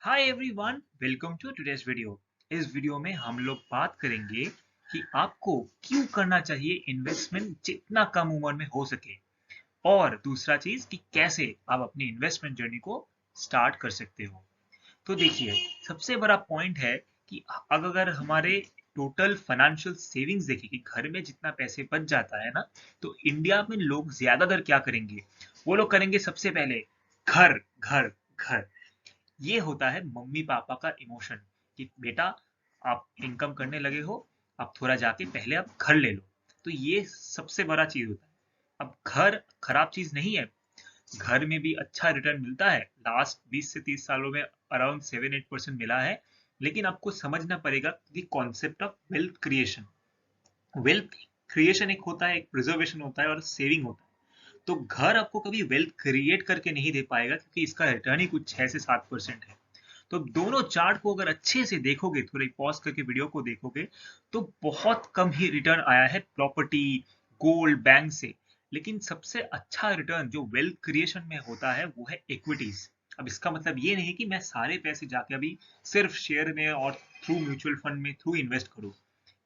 Hi everyone, welcome to today's video. इस video में हम लोग बात करेंगे कि आपको क्यों करना चाहिए इन्वेस्टमेंट जितना कम उम्र में हो सके, और दूसरा चीज कि कैसे आप अपनी इन्वेस्टमेंट जर्नी को स्टार्ट कर सकते हो। तो देखिए, सबसे बड़ा पॉइंट है कि अगर हमारे टोटल फाइनेंशियल सेविंग्स देखें कि घर में जितना पैसे बच जाता है ना, तो इंडिया में लोग ज्यादातर क्या करेंगे, वो लोग करेंगे सबसे पहले घर घर घर। ये होता है मम्मी पापा का इमोशन कि बेटा, आप इनकम करने लगे हो, आप थोड़ा जाके पहले आप घर ले लो। तो ये सबसे बड़ा चीज होता है। अब घर खराब चीज नहीं है, घर में भी अच्छा रिटर्न मिलता है। लास्ट 20 से 30 सालों में अराउंड 7-8% मिला है। लेकिन आपको समझना पड़ेगा कि concept of wealth creation, wealth creation एक होता है, एक प्रिजर्वेशन होता है और सेविंग होता है। तो घर आपको कभी वेल्थ क्रिएट करके नहीं दे पाएगा, क्योंकि इसका रिटर्न ही कुछ 6 से 7% है। तो दोनों चार्ट को अगर अच्छे से देखोगे, थोड़ी पॉज करके वीडियो को देखोगे, तो बहुत कम ही रिटर्न आया है प्रॉपर्टी, गोल्ड, बैंक से। लेकिन सबसे अच्छा रिटर्न जो वेल्थ क्रिएशन में होता है वो है इक्विटीज। अब इसका मतलब ये नहीं कि मैं सारे पैसे जाके अभी सिर्फ शेयर में और थ्रू म्यूचुअल फंड में थ्रू इन्वेस्ट करूं।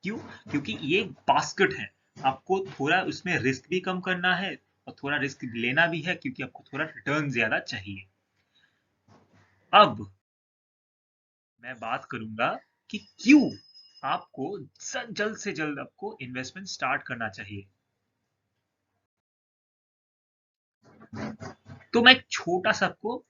क्यों? क्योंकि ये बास्केट है। आपको थोड़ा उसमें रिस्क भी कम करना है और थोड़ा रिस्क लेना भी है, क्योंकि आपको थोड़ा रिटर्न ज्यादा चाहिए। अब मैं बात करूंगा कि क्यों आपको जल्द से जल्द आपको इन्वेस्टमेंट स्टार्ट करना चाहिए। तो मैं एक छोटा सा आपको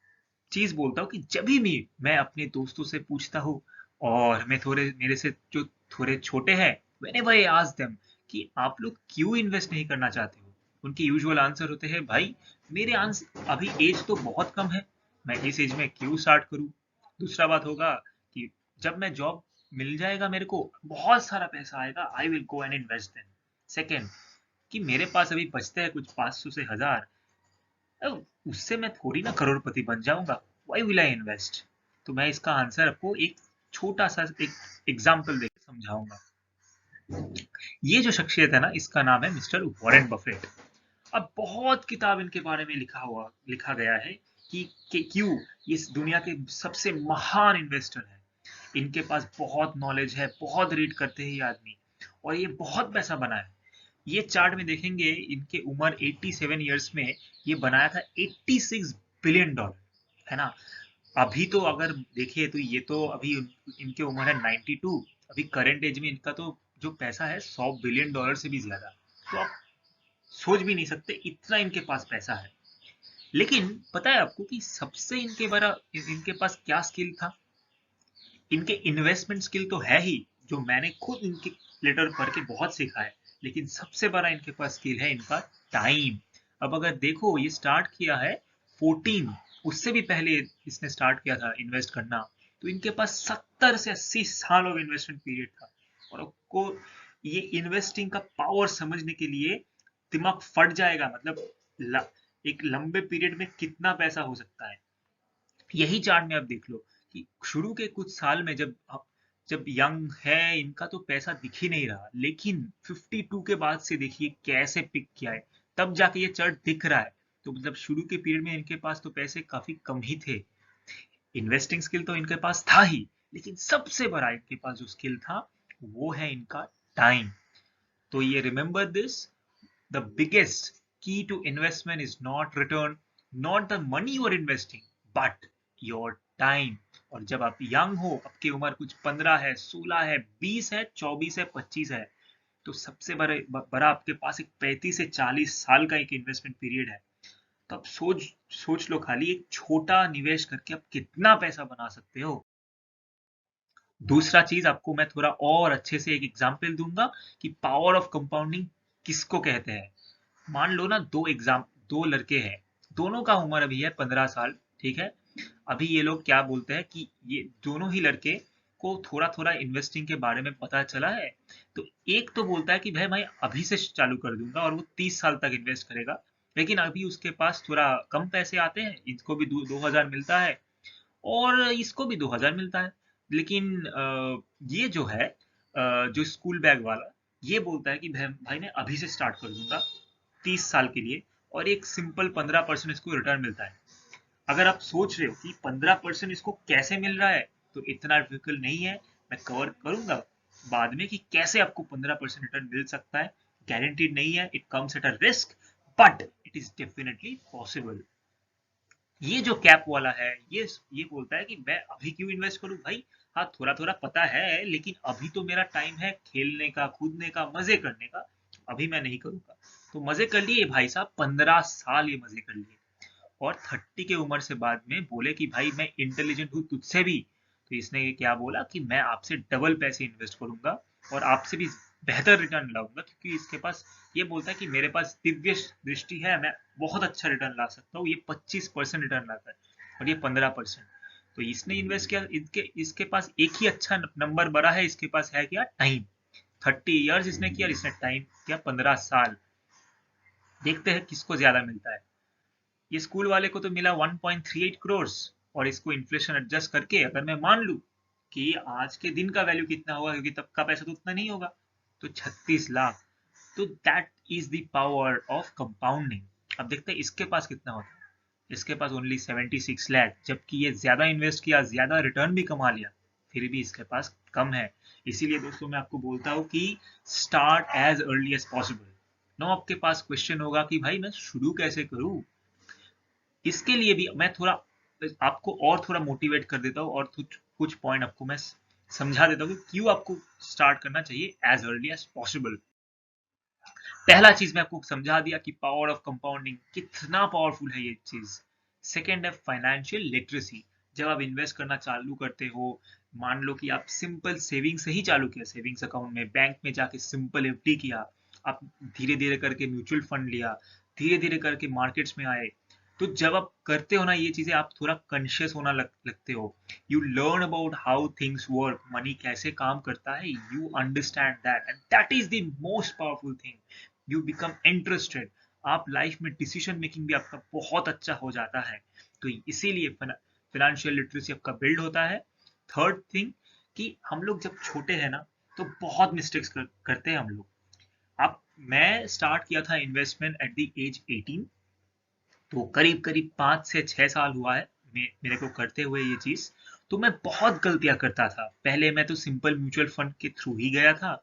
चीज बोलता हूँ कि जब भी मैं अपने दोस्तों से पूछता हूँ, और मैं थोड़े मेरे से जो थोड़े छोटे हैं, whenever I ask them कि आप लोग क्यों इन्वेस्ट नहीं करना चाहते हो, उनके यूजुअल आंसर होते हैं, भाई मेरे अभी एज तो बहुत कम है, मैं इस एज में क्यों स्टार्ट करूँ। दूसरा बात होगा कि जब मैं जॉब मिल जाएगा, मेरे को बहुत सारा पैसा आएगा, I will go and invest then. Second, कि मेरे पास अभी बचते हैं कुछ 500 से 1000, उससे मैं थोड़ी ना करोड़पति बन जाऊंगा, व्हाई विल आई इन्वेस्ट। तो मैं इसका आंसर आपको एक छोटा सा एक एग्जांपल देकर समझाऊंगा। ये जो शख्सियत है ना, इसका नाम है मिस्टर वॉरेन बफेट। अब बहुत किताब इनके बारे में लिखा गया है कि क्यों ये इस दुनिया के सबसे महान इन्वेस्टर है। इनके पास बहुत नॉलेज है, बहुत रीड करते हैं ये आदमी, और ये बहुत पैसा बनाया है। ये चार्ट में देखेंगे, इनके उम्र 87 इयर्स में ये बनाया था 86 बिलियन डॉलर, है ना। अभी तो अगर देखिए तो ये तो अभी इनके उम्र है 92। अभी करंट एज में इनका तो जो पैसा है 100 बिलियन डॉलर से भी ज्यादा। तो आप सोच भी नहीं सकते इतना इनके पास पैसा है। लेकिन पता है आपको कि सबसे इनके पास क्या स्किल था। इनके इन्वेस्टमेंट स्किल तो है ही, जो मैंने खुद इनके लेटर पढ़ के बहुत सीखा है। लेकिन सबसे बड़ा इनके पास स्किल है इनका टाइम। अब अगर देखो, ये स्टार्ट किया है 14, उससे भी पहले इसने स्टार्ट किया था इन्वेस्ट करना। तो इनके पास 70 से 80 साल ऑफ इन्वेस्टमेंट पीरियड था। और आपको ये इन्वेस्टिंग का पावर समझने के लिए दिमाग फट जाएगा, मतलब एक लंबे पीरियड में कितना पैसा हो सकता है। यही चार्ट में आप देख लो कि शुरू के कुछ साल में जब यंग है, इनका तो पैसा दिख ही नहीं रहा, लेकिन 52 के बाद से देखिए कैसे पिक किया है। तब जाके ये चार्ट दिख रहा है। तो मतलब शुरू के पीरियड में इनके पास तो पैसे काफी कम ही थे। इन्वेस्टिंग स्किल तो इनके पास था ही, लेकिन सबसे बड़ा इनके पास जो स्किल था वो है इनका टाइम। तो ये remember this, the biggest key to investment is not return, not the money you are investing, but your time। और जब आप यंग हो, आपकी उम्र कुछ 15 है, 16 है, 20 है, 24 है, 25 है, तो सबसे बड़ा आपके पास एक 35 से 40 साल का एक इन्वेस्टमेंट पीरियड है। तो आप सोच सोच लो, खाली एक छोटा निवेश करके आप कितना पैसा बना सकते हो। दूसरा चीज आपको मैं थोड़ा और अच्छे से एक एग्जांपल दूंगा कि पावर ऑफ कंपाउंडिंग किसको कहते हैं। मान लो ना, दो लड़के हैं, दोनों का उम्र अभी है 15 साल, ठीक है। अभी ये लोग क्या बोलते हैं कि ये दोनों ही लड़के को थोड़ा थोड़ा इन्वेस्टिंग के बारे में पता चला है। तो एक तो बोलता है कि भाई मैं अभी से चालू कर दूंगा और वो 30 साल तक इन्वेस्ट करेगा। लेकिन अभी उसके पास थोड़ा कम पैसे आते हैं, इसको भी 2000 मिलता है और इसको भी 2000 मिलता है। लेकिन ये जो है, जो स्कूल बैग वाला, ये बोलता है कि भाई भाई मैं अभी से स्टार्ट कर दूंगा 30 साल के लिए, और एक सिंपल 15% इसको रिटर्न मिलता है। अगर आप सोच रहे हो कि 15% इसको कैसे मिल रहा है, तो इतना डिफिकल्ट नहीं है। मैं कवर करूंगा बाद में कि कैसे आपको 15% रिटर्न मिल सकता है। गारंटीड नहीं है, it comes at a risk, but it is definitely possible. ये जो कैप वाला है, ये बोलता है कि मैं अभी क्यों इन्वेस्ट करूं भाई। हाँ, थोड़ा थोड़ा पता है, लेकिन अभी तो मेरा टाइम है खेलने का, कूदने का, मजे करने का। अभी मैं नहीं करूंगा। तो मजे कर लिए भाई साहब, 15 साल ये मजे कर लिए। और 30 के उम्र से बाद में बोले कि भाई मैं इंटेलिजेंट हूँ तुझसे भी। तो इसने ये क्या बोला कि मैं आपसे डबल पैसे इन्वेस्ट करूंगा और आपसे भी बेहतर रिटर्न लाऊंगा, क्योंकि इसके पास, ये बोलता है कि मेरे पास दिव्य दृष्टि है, मैं बहुत अच्छा रिटर्न ला सकता हूँ। ये 25% रिटर्न लाता है और ये 15%। तो इसने इन्वेस्ट किया, इसके पास एक ही अच्छा नंबर बड़ा है, इसके पास है क्या, टाइम। 30 ईयर्स इसने किया, इसने टाइम किया 15 साल। देखते हैं किसको ज्यादा मिलता है। ये स्कूल वाले को तो मिला 1.38 करोड़, और इसको इन्फ्लेशन एडजस्ट करके अगर मैं मान लूं कि आज के दिन का वैल्यू कितना होगा, क्योंकि तब का पैसा तो उतना नहीं होगा, तो 36 लाख। तो that is the power of compounding. अब देखते हैं इसके पास कितना होता है। इसके पास ओनली 76 लाख, जबकि ये ज्यादा इन्वेस्ट किया, ज्यादा रिटर्न भी कमा लिया, फिर भी इसके पास कम है। इसीलिए दोस्तों मैं आपको बोलता हूँ कि start as early as possible. No, आपके पास क्वेश्चन होगा कि भाई मैं शुरू कैसे करूँ। इसके लिए भी मैं थोड़ा आपको और थोड़ा मोटिवेट कर देता हूँ, और कुछ कुछ पॉइंट आपको मैं समझा देता हूँ कि क्यों आपको स्टार्ट करना चाहिए एज अर्ली एज पॉसिबल। पहला चीज मैं आपको समझा दिया कि पावर ऑफ कंपाउंडिंग कितना पावरफुल है ये चीज। सेकेंड है फाइनेंशियल लिटरेसी। जब आप इन्वेस्ट करना चालू करते हो, मान लो कि आप सिंपल सेविंग से ही चालू किया, सेविंग्स अकाउंट में, बैंक में जाके सिंपल एफडी किया, आप धीरे धीरे करके म्यूचुअल फंड लिया, धीरे धीरे करके मार्केट्स में आए। तो जब आप करते हो ना ये चीजें, आप थोड़ा कॉन्शियस होना लगते हो। You learn about how things work, money कैसे काम करता है, you understand that, and that is the most powerful thing. You become interested. आप लाइफ में डिसीजन मेकिंग भी आपका बहुत अच्छा हो जाता है। तो इसीलिए फाइनेंशियल लिटरेसी आपका बिल्ड होता है। थर्ड थिंग, कि हम लोग जब छोटे हैं ना, तो बहुत मिस्टेक्स करते हैं हम लोग। अब मैं स्टार्ट किया था इन्वेस्टमेंट एट द एज 18। तो करीब करीब 5 से 6 साल हुआ है मेरे को करते हुए ये चीज। तो मैं बहुत गलतियां करता था। पहले मैं तो सिंपल म्यूचुअल फंड के थ्रू ही गया था।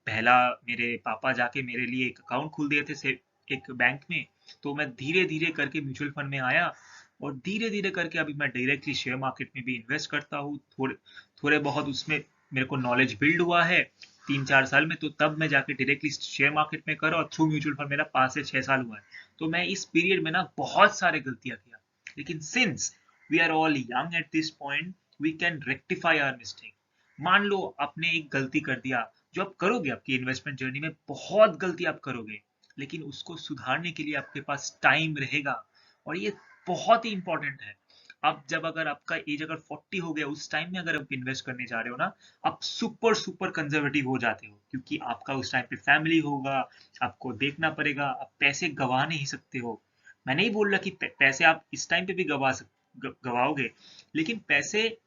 पहला, मेरे पापा जाके मेरे लिए एक अकाउंट खोल दिए थे से एक बैंक में। तो मैं धीरे धीरे करके म्यूचुअल फंड में आया, और धीरे धीरे करके अभी मैं डायरेक्टली शेयर मार्केट में भी इन्वेस्ट करता हूँ। थोड़े थोड़े बहुत उसमें मेरे को नॉलेज बिल्ड हुआ है 3-4 साल में। तो तब मैं जाके डायरेक्टली शेयर मार्केट में करा, और थ्रू म्यूचुअल फंड मेरा 5 से 6 साल हुआ है। तो मैं इस पीरियड में ना बहुत सारे गलतियां किया। लेकिन since we are all young at this point, we can rectify our mistake. मान लो आपने एक गलती कर दिया, जो आप करोगे आपकी इन्वेस्टमेंट जर्नी में, बहुत गलती आप करोगे, लेकिन उसको सुधारने के लिए आपके पास टाइम रहेगा। और ये बहुत ही इंपॉर्टेंट है। अब जब अगर आपका एज अगर 40 हो गया, उस टाइम में अगर आप इन्वेस्ट करने जा रहे हो ना, आप सुपर सुपर कंजर्वेटिव हो जाते हो, क्योंकि आपका उस टाइम पे फैमिली होगा, आपको देखना पड़ेगा, आप पैसे गंवा नहीं सकते हो। मैं नहीं बोल रहा कि पैसे आप इस टाइम पे भी गवाओगे, लेकिन पैसे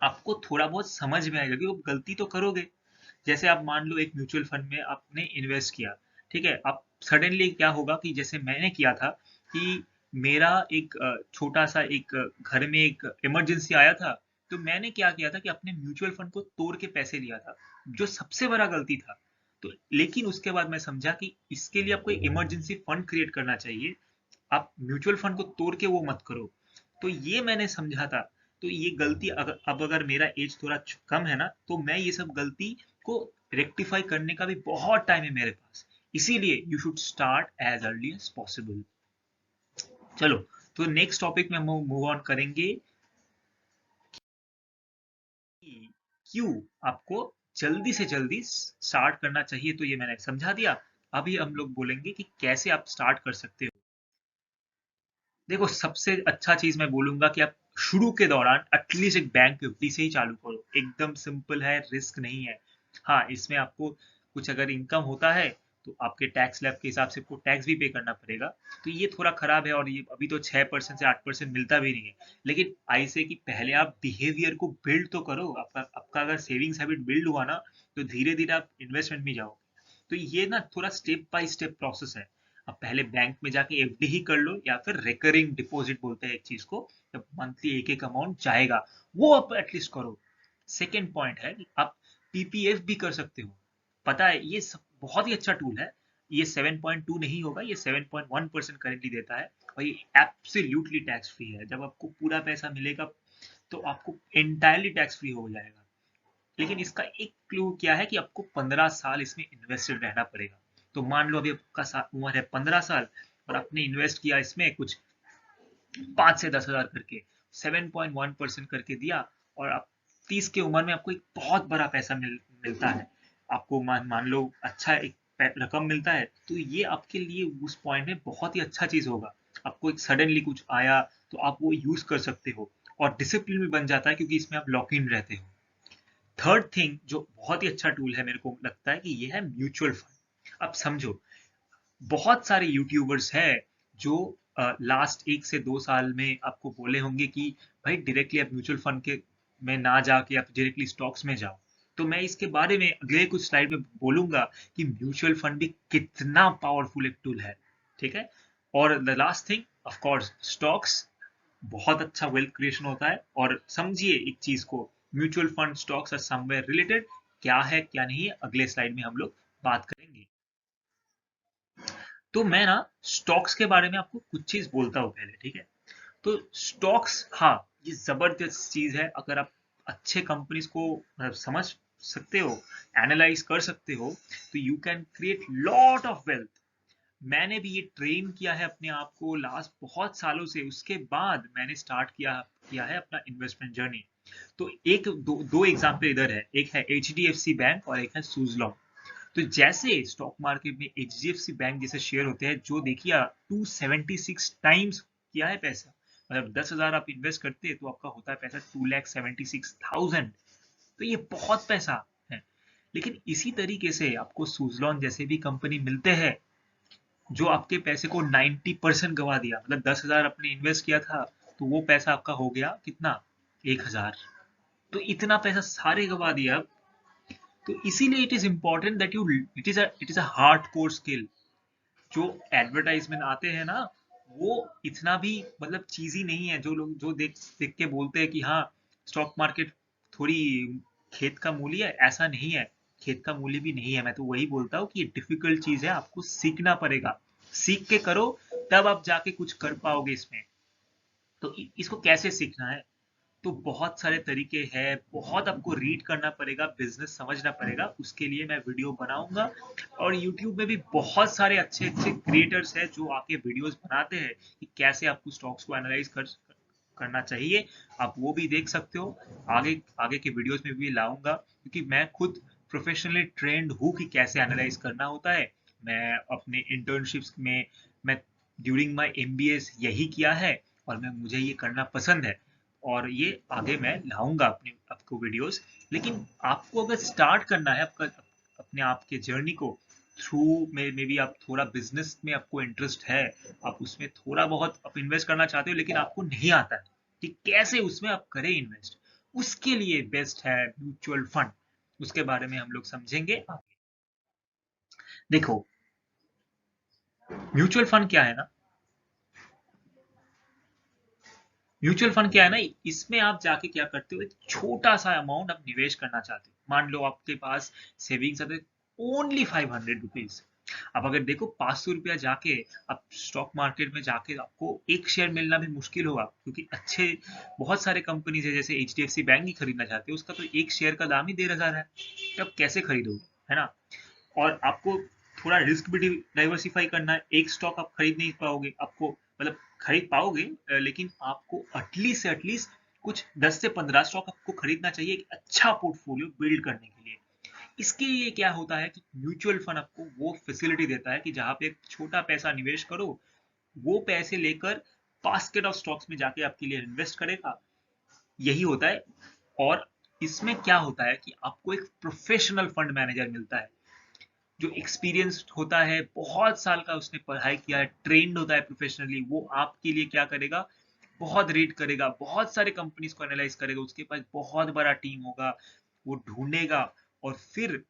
आपको थोड़ा बहुत समझ में आएगा कि वो गलती तो करोगे। जैसे आप मान लो एक म्यूचुअल फंड में आपने इन्वेस्ट किया, ठीक है। अब सडनली क्या होगा कि जैसे मैंने किया था कि मेरा एक छोटा सा एक घर में एक इमरजेंसी आया था। तो मैंने क्या किया था कि अपने म्यूचुअल फंड को तोड़ के पैसे लिया था, जो सबसे बड़ा गलती था। तो लेकिन उसके बाद मैं समझा कि इसके लिए आपको एक इमरजेंसी फंड क्रिएट करना चाहिए। आप म्यूचुअल फंड को तोड़ के वो मत करो। तो ये मैंने समझा था। तो ये गलती अगर अब अगर मेरा एज थोड़ा कम है ना, तो मैं ये सब गलती को रेक्टिफाई करने का भी बहुत टाइम है मेरे पास। इसीलिए you should start as early as possible. चलो, तो नेक्स्ट टॉपिक में हम मूव ऑन करेंगे कि क्यों आपको जल्दी से जल्दी स्टार्ट करना चाहिए। तो ये मैंने समझा दिया। अभी हम लोग बोलेंगे कि कैसे आप स्टार्ट कर सकते हो। देखो, सबसे अच्छा चीज मैं बोलूंगा कि आप शुरू के दौरान एटलीस्ट एक बैंक एफडी से ही चालू करो। एकदम सिंपल है, रिस्क नहीं है। हाँ, इसमें आपको कुछ अगर इनकम होता है, तो आपके टैक्स स्लैब के हिसाब से आपको टैक्स भी पे करना पड़ेगा। तो ये थोड़ा खराब है, और ये अभी तो 6% से 8% मिलता भी नहीं है। लेकिन ऐसे कि पहले आप बिहेवियर को बिल्ड तो करो। आपका अगर सेविंग्स हैबिट बिल्ड हुआ ना, तो धीरे धीरे आप इन्वेस्टमेंट में जाओ। तो ये ना थोड़ा स्टेप बाय स्टेप प्रोसेस है। अब पहले बैंक में जाके एफडी ही कर लो, या फिर रिकरिंग डिपॉजिट बोलते हैं एक चीज को, जब मंथली एक एक अमाउंट जाएगा, वो आप एटलीस्ट करो। सेकेंड पॉइंट है कि आप पीपीएफ भी कर सकते हो। पता है ये बहुत ही अच्छा टूल है। ये 7.2 नहीं होगा, ये 7.1% करेंटली देता है और ये एब्सोल्युटली टैक्स फ्री है। जब आपको पूरा पैसा मिलेगा तो आपको एंटायरली टैक्स फ्री हो जाएगा। लेकिन इसका एक क्लू क्या है कि आपको 15 साल इसमें इन्वेस्टेड रहना पड़ेगा। तो मान लो अभी आपका उम्र है 15 साल और आपने इन्वेस्ट किया इसमें कुछ 5 से 10 हजार करके, 7.1% करके दिया, और आप 30 के उम्र में आपको एक बहुत बड़ा पैसा मिलता है। आपको मान लो अच्छा एक रकम मिलता है, तो ये आपके लिए उस पॉइंट में बहुत ही अच्छा चीज होगा। आपको एक सडनली कुछ आया तो आप वो यूज कर सकते हो, और डिसिप्लिन भी बन जाता है क्योंकि इसमें आप लॉक इन रहते हो। थर्ड थिंग जो बहुत ही अच्छा टूल है मेरे को लगता है कि ये है म्यूचुअल फंड। अब समझो, बहुत सारे यूट्यूबर्स हैं जो लास्ट 1 से 2 साल में आपको बोले होंगे कि भाई डायरेक्टली आप म्यूचुअल फंड के में ना जाके आप डायरेक्टली स्टॉक्स में जाओ। तो मैं इसके बारे में अगले कुछ स्लाइड में बोलूंगा कि म्यूचुअल फंड भी कितना पावरफुल एक टूल है। ठीक है। और the last thing, of course, stocks बहुत अच्छा वेल्थ क्रिएशन होता है। और समझिए एक चीज को, mutual fund stocks are somewhere related. क्या है क्या नहीं है अगले स्लाइड में हम लोग बात करेंगे। तो मैं ना स्टॉक्स के बारे में आपको कुछ चीज बोलता हूँ पहले, ठीक है। तो स्टॉक्स, हाँ, ये जबरदस्त चीज है। अगर आप अच्छे कंपनीज को समझ सकते हो, एनालाइज कर सकते हो, तो you can create lot of wealth. मैंने भी ये ट्रेन किया है अपने आप को लास्ट बहुत सालों से। उसके बाद मैंने स्टार्ट किया किया है अपना इन्वेस्टमेंट जर्नी। तो एक दो एग्जाम्पल इधर है, एक है एचडीएफसी बैंक और एक है सुजलॉन। तो जैसे स्टॉक मार्केट में एचडीएफसी बैंक जैसे शेयर होते हैं, जो देखिए 276 टाइम्स किया है पैसा। मतलब 10 हजार आप इन्वेस्ट करते हैं तो आपका होता है पैसा 2,76,000। तो ये बहुत पैसा है। लेकिन इसी तरीके से आपको सुजलॉन जैसे भी कंपनी मिलते हैं जो आपके पैसे को 90% गवा दिया। मतलब 10 हजार आपने इन्वेस्ट किया था तो वो पैसा आपका हो गया कितना, 1 हजार। तो इतना पैसा सारे गवा दिया। तो इसीलिए it is important that you, it is a hard core skill. जो एडवर्टाइजमेंट आते हैं ना, वो इतना भी मतलब चीजी नहीं है। जो लोग जो देख देख के बोलते हैं कि हाँ स्टॉक मार्केट थोड़ी खेत का मूल्य है, ऐसा नहीं है। खेत का मूल्य भी नहीं है। मैं तो वही बोलता हूँ कि ये डिफिकल्ट चीज है, आपको सीखना पड़ेगा। सीख के करो तब आप जाके कुछ कर पाओगे इसमें। तो इसको कैसे सीखना है, तो बहुत सारे तरीके हैं। बहुत आपको रीड करना पड़ेगा, बिजनेस समझना पड़ेगा। उसके लिए मैं वीडियो बनाऊंगा। और यूट्यूब में भी बहुत सारे अच्छे अच्छे क्रिएटर्स हैं जो आके वीडियोस बनाते हैं कि कैसे आपको स्टॉक्स को एनालाइज करना चाहिए। आप वो भी देख सकते हो। आगे आगे के वीडियोस में भी लाऊंगा क्योंकि मैं खुद प्रोफेशनली ट्रेंड हूँ कि कैसे एनालाइज करना होता है। मैं अपने इंटर्नशिप्स में, मैं ड्यूरिंग माय एमबीए यही किया है और मैं मुझे ये करना पसंद है। और ये आगे मैं लाऊंगा अपने आपको वीडियोस। लेकिन आपको अगर स्टार्ट करना है आपका अपने आप के जर्नी को थ्रू में भी, आप थोड़ा बिजनेस में आपको इंटरेस्ट है, आप उसमें थोड़ा बहुत आप इन्वेस्ट करना चाहते हो लेकिन आपको नहीं आता है कि कैसे उसमें आप करें इन्वेस्ट, उसके लिए बेस्ट है म्यूचुअल फंड। उसके बारे में हम लोग समझेंगे आगे। देखो, म्यूचुअल फंड क्या है ना, म्यूचुअल फंड क्या है ना, इसमें आप जाके क्या करते हो, एक छोटा सा अमाउंट आप निवेश करना चाहते हो। मान लो आपके पास सेविंग्स है ओनली 500 रुपीज। अब अगर देखो 500 रुपया जाके आप स्टॉक मार्केट में जाके आपको एक शेयर मिलना भी मुश्किल होगा, क्योंकि अच्छे बहुत सारे कंपनीज है। जैसे एच डी एफ सी बैंक ही खरीदना चाहते हो, उसका तो एक शेयर का दाम ही 1,500 है। तो आप कैसे खरीदोगे, है ना। और आपको थोड़ा रिस्क भी डाइवर्सिफाई करना है। एक स्टॉक आप खरीद नहीं पाओगे, आपको मतलब खरीद पाओगे लेकिन आपको एटलीस्ट से एटलीस्ट कुछ 10 से 15 स्टॉक आपको खरीदना चाहिए एक अच्छा पोर्टफोलियो बिल्ड करने के लिए। इसके लिए क्या होता है कि म्यूचुअल फंड आपको वो फैसिलिटी देता है कि जहां पे एक छोटा पैसा निवेश करो, वो पैसे लेकर बास्केट ऑफ स्टॉक्स में जाके आपके लिए इन्वेस्ट करेगा। यही होता है। और इसमें क्या होता है कि आपको एक प्रोफेशनल फंड मैनेजर मिलता है जो एक्सपीरियंस्ड होता है, बहुत साल का उसने पढ़ाई किया है, ट्रेंड होता है प्रोफेशनली। वो आपके लिए क्या करेगा, बहुत रीड करेगा, बहुत सारे कंपनीज को एनालाइज करेगा, उसके पास बहुत बड़ा टीम होगा। वो ढूंढेगा और फिर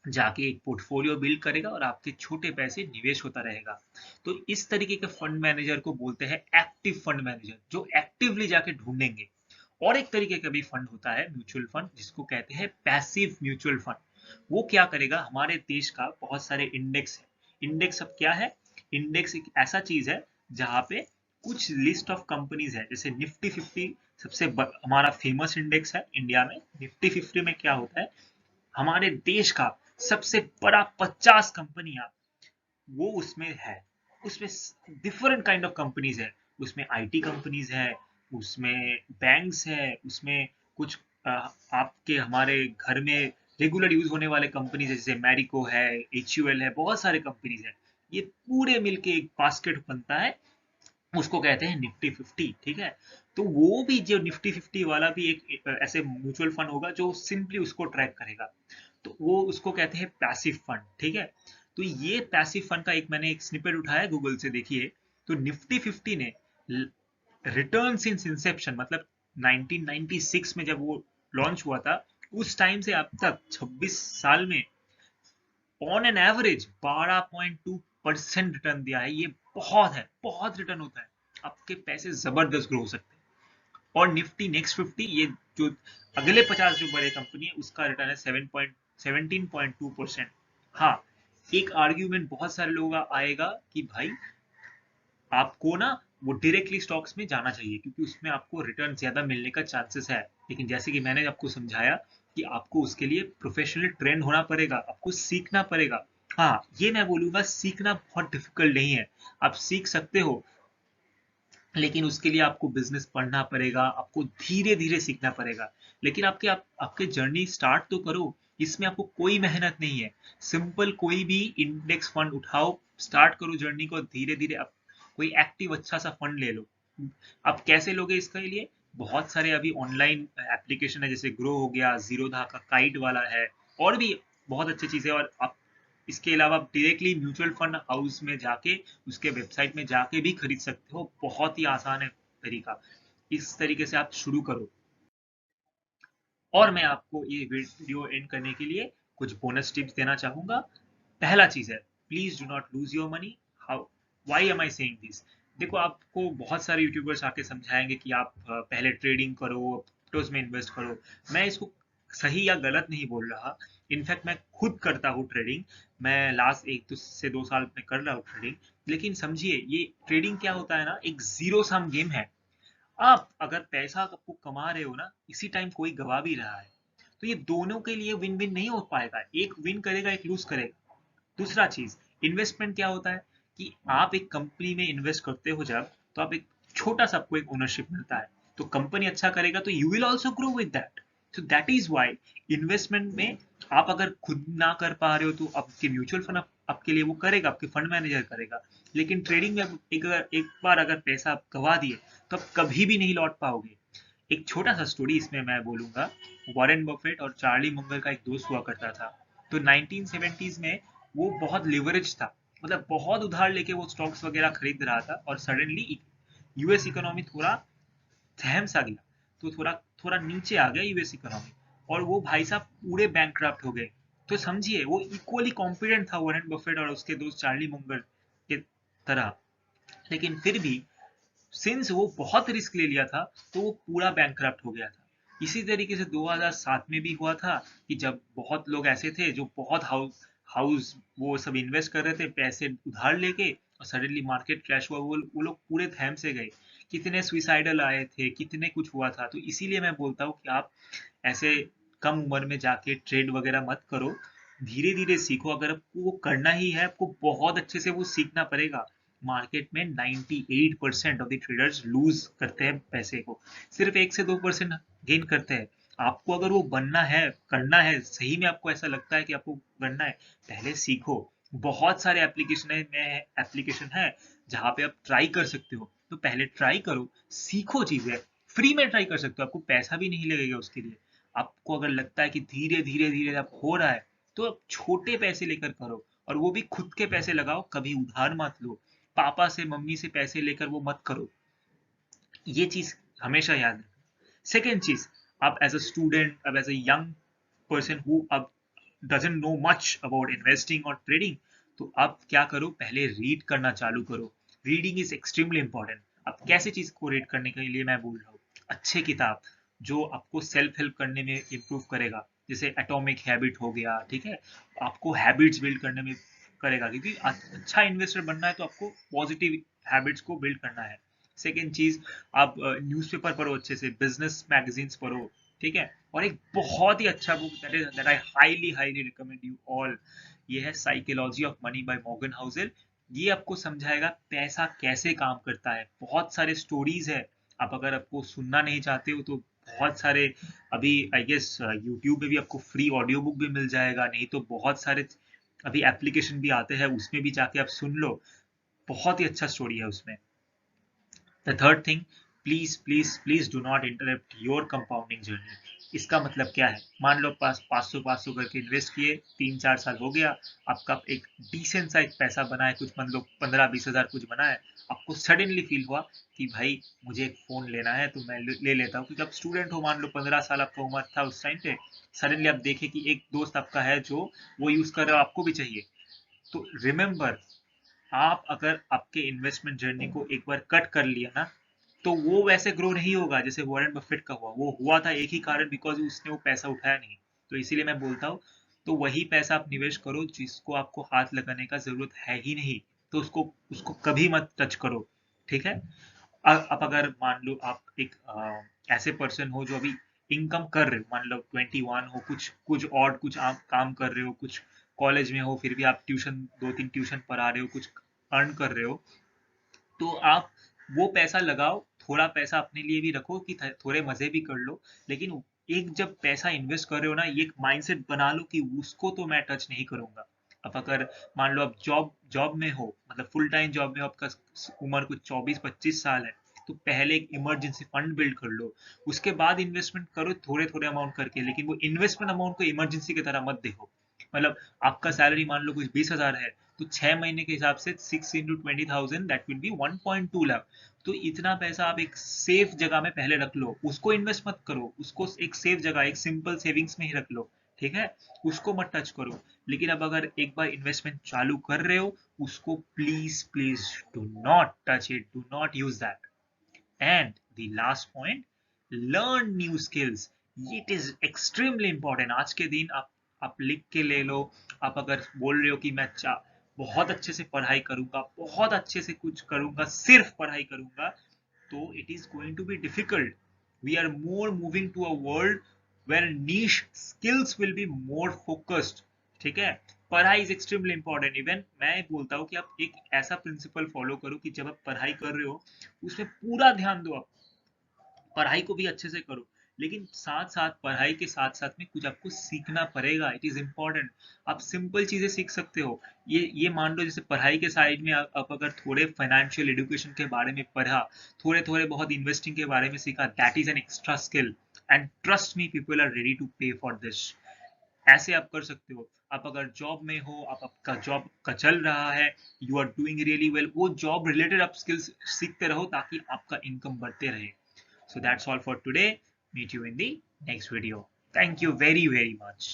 जाके एक पोर्टफोलियो बिल्ड करेगा और आपके छोटे पैसे निवेश होता रहेगा। तो इस तरीके के फंड मैनेजर को बोलते हैं एक्टिव फंड मैनेजर, जो एक्टिवली जाके ढूंढेंगे। और एक तरीके का भी फंड होता है म्यूचुअल फंड, जिसको कहते हैं पैसिव म्यूचुअल फंड। वो क्या करेगा, हमारे देश का बहुत सारे इंडेक्स है। इंडेक्स अब क्या है, इंडेक्स एक ऐसा चीज है जहां पे कुछ लिस्ट ऑफ कंपनीज है, जैसे निफ्टी 50 सबसे हमारा फेमस इंडेक्स है इंडिया में। निफ्टी 50 में क्या होता है, हमारे देश का सबसे बड़ा 50 कंपनियां वो उसमें है। उसमें डिफरेंट काइंड ऑफ कंपनीज है, उसमें आईटी कंपनीज है, उसमें बैंक्स है, उसमें कुछ आपके हमारे घर में रेगुलर यूज होने वाले कंपनीज है, जैसे मैरिको है, एचयूएल है, बहुत सारे कंपनीज है। ये पूरे मिलके एक बास्केट बनता है, उसको कहते हैं निफ्टी 50। ठीक है, तो वो भी जो निफ्टी 50 वाला भी एक ऐसे म्यूचुअल फंड होगा जो सिंपली उसको ट्रैक करेगा। तो वो उसको कहते हैं पैसिव फंड। ठीक है, तो ये पैसिव फंड का एक मैंने एक स्निपेट उठाया गूगल से, देखिए। तो निफ्टी 50 ने रिटर्न सिंस इंसेप्शन, मतलब 1996 में जब वो लॉन्च हुआ था, उस टाइम से अब तक 26 साल में ऑन एन एवरेज 12.2% रिटर्न दिया है। ये बहुत है, बहुत रिटर्न होता है, आपके पैसे जबरदस्त ग्रो हो सकते हैं। और निफ्टी नेक्स्ट 50, ये जो अगले 50 जो बड़े कंपनी है, उसका रिटर्न है 17.2%। हाँ, एक आर्ग्यूमेंट बहुत सारे लोगों का आएगा कि भाई आपको ना वो डायरेक्टली स्टॉक्स में जाना चाहिए, क्योंकि उसमें आपको रिटर्न ज्यादा मिलने का चांसेस है। लेकिन जैसे कि मैंने आपको समझाया कि आपको उसके लिए प्रोफेशनली ट्रेन होना पड़ेगा, आपको सीखना पड़ेगा। हाँ, ये मैं बोलूंगा, सीखना बहुत डिफिकल्ट नहीं है, आप सीख सकते हो। लेकिन उसके लिए आपको बिजनेस पढ़ना पड़ेगा, आपको धीरे धीरे सीखना पड़ेगा। लेकिन आपके जर्नी स्टार्ट तो करो, इसमें आपको कोई मेहनत नहीं है। सिंपल कोई भी इंडेक्स फंड उठाओ, स्टार्ट करो जर्नी को धीरे धीरे। आप कोई एक्टिव अच्छा सा फंड ले लो। आप कैसे लोगे इसके लिए, बहुत सारे अभी ऑनलाइन एप्लीकेशन है, जैसे ग्रो हो गया, जीरोधा का काइट वाला है, और भी बहुत अच्छी चीजें। और आप इसके अलावा डायरेक्टली म्यूचुअल फंड हाउस में जाके, उसके वेबसाइट में जाके भी खरीद सकते हो। बहुत ही आसान है तरीका, इस तरीके से आप शुरू करो। और मैं आपको ये वीडियो एंड करने के लिए कुछ बोनस टिप्स देना चाहूंगा। पहला चीज है, please do not lose your money. How, why am I saying this. देखो, आपको बहुत सारे यूट्यूबर्स आके समझाएंगे कि आप पहले ट्रेडिंग करो, क्रिप्टोज में इन्वेस्ट करो। मैं इसको सही या गलत नहीं बोल रहा, इनफैक्ट मैं खुद करता हूँ ट्रेडिंग। मैं लास्ट 1 से 2 साल में कर रहा हूँ ट्रेडिंग। लेकिन समझिए, ये ट्रेडिंग क्या होता है ना, एक जीरो सम गेम है। आप अगर पैसा आपको कमा रहे हो ना, इसी टाइम कोई गवा भी रहा है, तो ये दोनों के लिए विन विन नहीं हो पाएगा, एक विन करेगा एक लूज करेगा। दूसरा चीज, इन्वेस्टमेंट क्या होता है कि आप एक कंपनी में इन्वेस्ट करते हो जब, तो आप एक छोटा सा आपको एक ओनरशिप मिलता है। तो कंपनी अच्छा करेगा तो you will also grow with that. तो दैट इज वाई इन्वेस्टमेंट में आप अगर खुद ना कर पा रहे हो, तो आपके म्यूचुअल फंड आपके लिए वो करेगा, आपके फंड मैनेजर करेगा। लेकिन ट्रेडिंग में एक बार अगर पैसा आप गवा दिए, तो आप कभी भी नहीं लौट पाओगे। एक छोटा सा स्टोरी इसमें मैं बोलूंगा। वॉरेन बफेट और चार्ली मुंगर का एक दोस्त हुआ करता था। तो 1970s में वो बहुत लिवरेज था, मतलब बहुत उधार लेके वो स्टॉक्स वगैरह खरीद रहा था, और सडनली यूएस इकोनॉमी थोड़ा सहम सा गया। तो थोड़ा थोड़ा नीचे आ गया यूएस इकोनॉमी, और वो भाई साहब पूरे बैंकक्रप्ट हो गए। तो समझिए, वो इक्वली कॉम्पिडेंट था वॉरेन बफेट और उसके दोस्त चार्ली मुंगर के तरह। लेकिन फिर भी सिंस वो बहुत रिस्क ले लिया था, तो वो पूरा बैंकक्रप्ट हो गया था। इसी तरीके से 2007 में भी हुआ था, कि जब बहुत लोग ऐसे थे जो बहुत हाउस हाउस वो सब इन्वेस्ट कर रहे थे पैसे उधार लेके, और सडनली मार्केट क्रैश हुआ, वो लोग पूरे थैम से गए। कितने सुइसाइडल आए थे, कितने कुछ हुआ था। तो इसीलिए मैं बोलता हूँ कि आप ऐसे कम उम्र में जाके ट्रेड वगैरह मत करो, धीरे धीरे सीखो। अगर आपको वो करना ही है, आपको बहुत अच्छे से वो सीखना पड़ेगा। मार्केट में 98% ऑफ द ट्रेडर्स लूज करते हैं पैसे को, सिर्फ 1 से 2% गेन करते हैं। आपको अगर वो बनना है, करना है, सही में आपको ऐसा लगता है कि आपको बनना है, पहले सीखो। बहुत सारे एप्लीकेशन है जहाँ पे आप ट्राई कर सकते हो। तो पहले ट्राई करो, सीखो चीजें। फ्री में ट्राई कर सकते हो, आपको पैसा भी नहीं लगेगा उसके लिए। आपको अगर लगता है कि धीरे धीरे धीरे अब हो रहा है, तो आप छोटे पैसे लेकर करो, और वो भी खुद के पैसे लगाओ, कभी उधार मत लो। पापा से मम्मी से पैसे लेकर वो मत करो। ये चीज हमेशा याद रखना। सेकेंड चीज, आप एज अ स्टूडेंट, अब as a young person who अब doesn't know much about investing और ट्रेडिंग, तो आप क्या करो, पहले रीड करना चालू करो। Reading is extremely important. अब कैसे चीज को रीड करने के लिए मैं बोल रहा हूँ, अच्छे किताब जो आपको सेल्फ हेल्प करने में इम्प्रूव करेगा, जैसे एटॉमिक हैबिट हो गया, ठीक है, आपको हैबिट्स बिल्ड करने में करेगा, क्योंकि अच्छा इन्वेस्टर बनना है तो आपको पॉजिटिव हैबिट्स को बिल्ड करना है। सेकेंड चीज, आप न्यूज़पेपर पढ़ो, अच्छे से बिजनेस मैगजीन्स पढ़ो, ठीक है। और एक बहुत ही अच्छा book that I highly highly recommend you all, ये है psychology of money by Morgan Housel. ये आपको समझाएगा पैसा कैसे काम करता है, बहुत सारे स्टोरीज है। आप अगर आपको सुनना नहीं चाहते हो तो बहुत सारे, अभी आई गेस यूट्यूब में भी आपको फ्री ऑडियो बुक भी मिल जाएगा, नहीं तो बहुत सारे अभी एप्लीकेशन भी आते हैं, उसमें भी जाके आप सुन लो, बहुत ही अच्छा स्टोरी है उसमें। The third thing, please please please do not interrupt your compounding journey. इसका मतलब क्या है, मान लो पास 500 करके इन्वेस्ट किए, 3-4 साल हो गया, आपका एक डिसेंट सा एक पैसा बना है, कुछ मान लो 15-20 हजार कुछ बना है, आपको सडनली फील हुआ कि भाई मुझे एक फोन लेना है, तो मैं ले लेता हूँ, क्योंकि आप स्टूडेंट हो, मान लो 15 साल आपका उम्र था उस टाइम पे। सडनली आप देखे कि एक दोस्त आपका है जो वो यूज कर रहा है, आपको भी चाहिए। तो रिमेंबर, आप अगर आपके इन्वेस्टमेंट जर्नी को एक बार कट कर लिया ना, तो वो वैसे ग्रो नहीं होगा जैसे वॉरेन बफेट का हुआ। वो हुआ था एक ही कारण, बिकॉज उसने वो पैसा उठाया नहीं। तो इसीलिए मैं बोलता हूँ, तो वही पैसा आप निवेश करो जिसको आपको हाथ लगाने का जरूरत है ही नहीं, तो उसको उसको कभी मत टच करो, ठीक है। आप अगर मान लो आप एक ऐसे पर्सन हो जो अभी इनकम कर रहे हो, मान लो 21 हो, कुछ कुछ और कुछ आप काम कर रहे हो, कुछ कॉलेज में हो, फिर भी आप ट्यूशन 2-3 ट्यूशन पढ़ा रहे हो, कुछ अर्न कर रहे हो, तो आप वो पैसा लगाओ, थोड़ा पैसा अपने लिए भी रखो कि थोड़े मजे भी कर लो। लेकिन एक जब पैसा इन्वेस्ट कर रहे हो ना, ये एक माइंडसेट बना लो कि उसको तो मैं टच नहीं करूंगा। अब अगर मान लो आप जॉब जॉब में हो, मतलब फुल टाइम जॉब में हो, आपका उम्र कुछ 24-25 साल है, तो पहले एक इमरजेंसी फंड बिल्ड कर लो, उसके बाद इन्वेस्टमेंट करो थोड़े थोड़े अमाउंट करके। लेकिन वो इन्वेस्टमेंट अमाउंट को इमरजेंसी की तरह मत देखो। मतलब आपका सैलरी मान लो कुछ 20 हजार है, तो 6 महीने के हिसाब से 6 into 20,000 that will be 1.2 lakh. तो इतना पैसा आप एक सेफ जगह में पहले रख लो, उसको इन्वेस्ट मत करो, उसको एक सेफ जगह, एक सिंपल सेविंग्स में ही रख लो, ठीक है, उसको मत टच करो। लेकिन अब अगर एक बार इन्वेस्टमेंट चालू कर रहे हो, उसको please please do not touch it, do not use that. And the last point, learn new skills. It is extremely important. आज के दिन आप लिख के ले लो। आप अगर बोल रहे हो कि मैं बहुत अच्छे से पढ़ाई करूंगा, बहुत अच्छे से कुछ करूंगा, सिर्फ पढ़ाई करूंगा, तो it is going to be difficult. We are more moving to a world where niche skills will be more focused, ठीक है। पढ़ाई इज एक्सट्रीमली इंपॉर्टेंट। इवन मैं बोलता हूँ कि आप एक ऐसा प्रिंसिपल फॉलो करो कि जब आप पढ़ाई कर रहे हो, उसमें पूरा ध्यान दो, आप पढ़ाई को भी अच्छे से करो, लेकिन साथ साथ पढ़ाई के साथ साथ में कुछ आपको सीखना पड़ेगा, इट इज इम्पोर्टेंट। आप सिंपल चीजें सीख सकते हो। ये मान लो जैसे पढ़ाई के साइड में आप अगर थोड़े फाइनेंशियल एजुकेशन के बारे में पढ़ा, थोड़े थोड़े बहुत इन्वेस्टिंग के बारे में सीखा, that is an extra skill. And trust me, people are ready to pay for this. ऐसे आप कर सकते हो। आप अगर जॉब में हो, आप आपका जॉब का चल रहा है, you are doing really well, वो जॉब रिलेटेड आप स्किल्स सीखते रहो ताकि आपका इनकम बढ़ते रहे। So that's all for today. Meet you in the next video. Thank you very, very much.